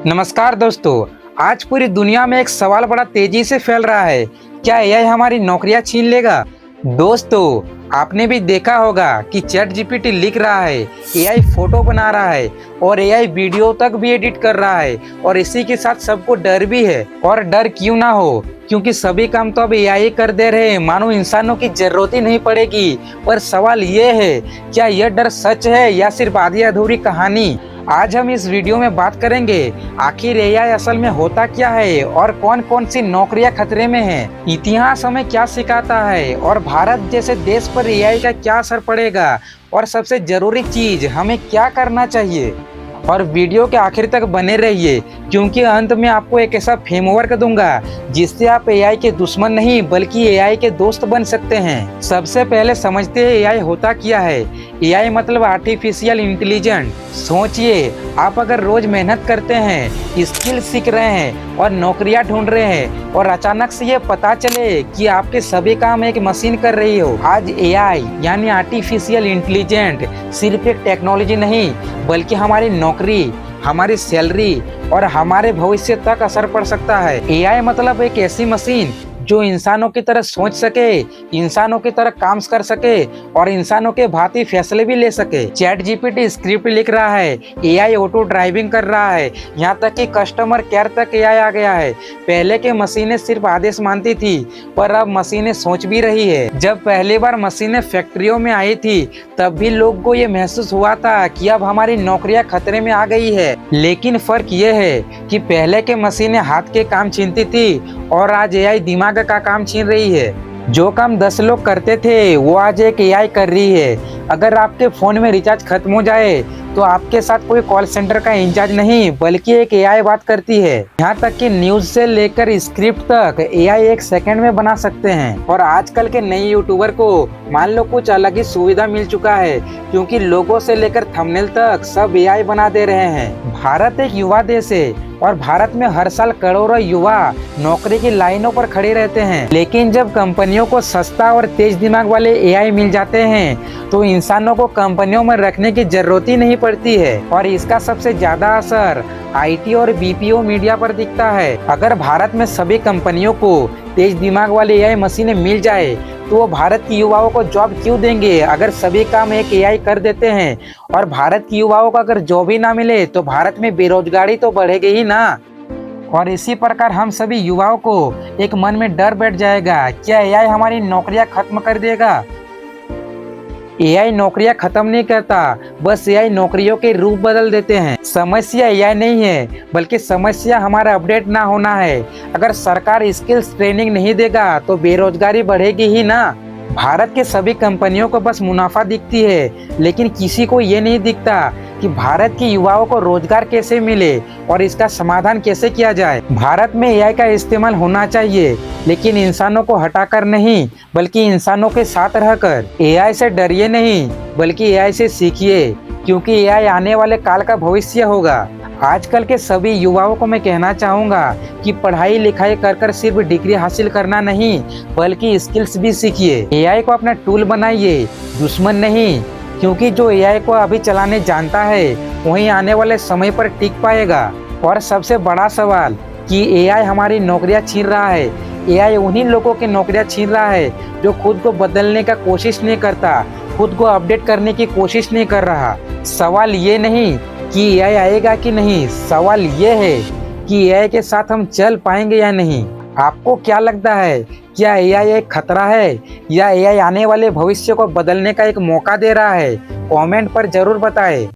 नमस्कार दोस्तों। आज पूरी दुनिया में एक सवाल बड़ा तेजी से फैल रहा है। क्या एआई हमारी नौकरियां छीन लेगा? दोस्तों, आपने भी देखा होगा कि चैट जीपीटी लिख रहा है, एआई फोटो बना रहा है और एआई वीडियो तक भी एडिट कर रहा है। और इसी के साथ सबको डर भी है। और डर क्यों ना हो, क्योंकि सभी काम तो अब एआई कर दे रहे हैं, मानो इंसानों की जरूरत ही नहीं पड़ेगी। पर सवाल ये है, क्या यह डर सच है या सिर्फ आधी अधूरी कहानी? आज हम इस वीडियो में बात करेंगे आखिर एआई असल में होता क्या है और कौन कौन सी नौकरियां खतरे में हैं। इतिहास हमें क्या सिखाता है और भारत जैसे देश पर एआई का क्या असर पड़ेगा, और सबसे जरूरी चीज, हमें क्या करना चाहिए। और वीडियो के आखिर तक बने रहिए, क्योंकि अंत में आपको एक ऐसा फ्रेमवर्क दूंगा जिससे आप एआई के दुश्मन नहीं बल्कि एआई के दोस्त बन सकते हैं। सबसे पहले समझते हैं एआई होता क्या है। एआई मतलब आर्टिफिशियल इंटेलिजेंस। सोचिए, आप अगर रोज मेहनत करते हैं, स्किल सीख रहे हैं और नौकरियां ढूंढ रहे हैं, और अचानक से ये पता चले कि आपके सभी काम एक मशीन कर रही हो। आज एआई यानी आर्टिफिशियल इंटेलिजेंस सिर्फ एक टेक्नोलॉजी नहीं बल्कि हमारी नौकरी, हमारी सैलरी और हमारे भविष्य तक असर पड़ सकता है। एआई मतलब एक ऐसी मशीन जो इंसानों की तरह सोच सके, इंसानों की तरह काम कर सके और इंसानों के भांति फैसले भी ले सके। चैट जीपीटी स्क्रिप्ट लिख रहा है, एआई ऑटो ड्राइविंग कर रहा है, यहाँ तक कि कस्टमर केयर तक एआई आ गया है। पहले के मशीनें सिर्फ आदेश मानती थी, पर अब मशीनें सोच भी रही है। जब पहली बार मशीनें फैक्ट्रियों में आई थी, तब भी लोग को ये महसूस हुआ था कि अब हमारी नौकरियां खतरे में आ गई है। लेकिन फर्क ये है कि पहले के मशीनें हाथ के काम छीनती थी और आज एआई दिमाग का काम छीन रही है। जो काम 10 लोग करते थे वो आज एक एआई कर रही है। अगर आपके फोन में रिचार्ज खत्म हो जाए तो आपके साथ कोई कॉल सेंटर का इंचार्ज नहीं बल्कि एक एआई बात करती है। यहाँ तक कि न्यूज से लेकर स्क्रिप्ट तक एआई एक सेकंड में बना सकते हैं। और आजकल के नए यूट्यूबर को मान लो कुछ अलग ही सुविधा मिल चुका है, क्योंकि लोगो से लेकर थंबनेल तक सब एआई बना दे रहे हैं। भारत एक युवा देश है और भारत में हर साल करोड़ों युवा नौकरी की लाइनों पर खड़े रहते हैं। लेकिन जब कंपनियों को सस्ता और तेज दिमाग वाले एआई मिल जाते हैं तो इंसानों को कंपनियों में रखने की जरूरत ही नहीं पड़ती है। और इसका सबसे ज्यादा असर आईटी और बीपीओ मीडिया पर दिखता है। अगर भारत में सभी कंपनियों को तेज दिमाग वाले एआई मशीनें मिल जाए तो वो भारत की युवाओं को जॉब क्यों देंगे? अगर सभी काम एक एआई कर देते हैं और भारत की युवाओं को अगर जॉब ही ना मिले तो भारत में बेरोजगारी तो बढ़ेगी ही ना। और इसी प्रकार हम सभी युवाओं को एक मन में डर बैठ जाएगा, क्या एआई हमारी नौकरियां खत्म कर देगा? एआई नौकरियां खत्म नहीं करता, बस एआई नौकरियों के रूप बदल देते हैं। समस्या एआई नहीं है बल्कि समस्या हमारा अपडेट ना होना है। अगर सरकार स्किल्स ट्रेनिंग नहीं देगा तो बेरोजगारी बढ़ेगी ही ना। भारत के सभी कंपनियों को बस मुनाफा दिखती है, लेकिन किसी को ये नहीं दिखता कि भारत के युवाओं को रोजगार कैसे मिले और इसका समाधान कैसे किया जाए। भारत में एआई का इस्तेमाल होना चाहिए, लेकिन इंसानों को हटाकर नहीं बल्कि इंसानों के साथ रहकर। एआई से डरिए नहीं बल्कि एआई से सीखिए, क्योंकि एआई आने वाले काल का भविष्य होगा। आजकल के सभी युवाओं को मैं कहना चाहूँगा कि पढ़ाई लिखाई कर कर सिर्फ डिग्री हासिल करना नहीं बल्कि स्किल्स भी सीखिए। एआई को अपना टूल बनाइए, दुश्मन नहीं, क्योंकि जो एआई को अभी चलाने जानता है वही आने वाले समय पर टिक पाएगा। और सबसे बड़ा सवाल कि एआई हमारी नौकरियां छीन रहा है, एआई उन्हीं लोगों की नौकरियां छीन रहा है जो खुद को बदलने का कोशिश नहीं करता, खुद को अपडेट करने की कोशिश नहीं कर रहा। सवाल ये नहीं कि एआई आएगा कि नहीं, सवाल ये है कि एआई के साथ हम चल पाएंगे या नहीं। आपको क्या लगता है, क्या एआई एक खतरा है या एआई आने वाले भविष्य को बदलने का एक मौका दे रहा है? कमेंट पर जरूर बताएं।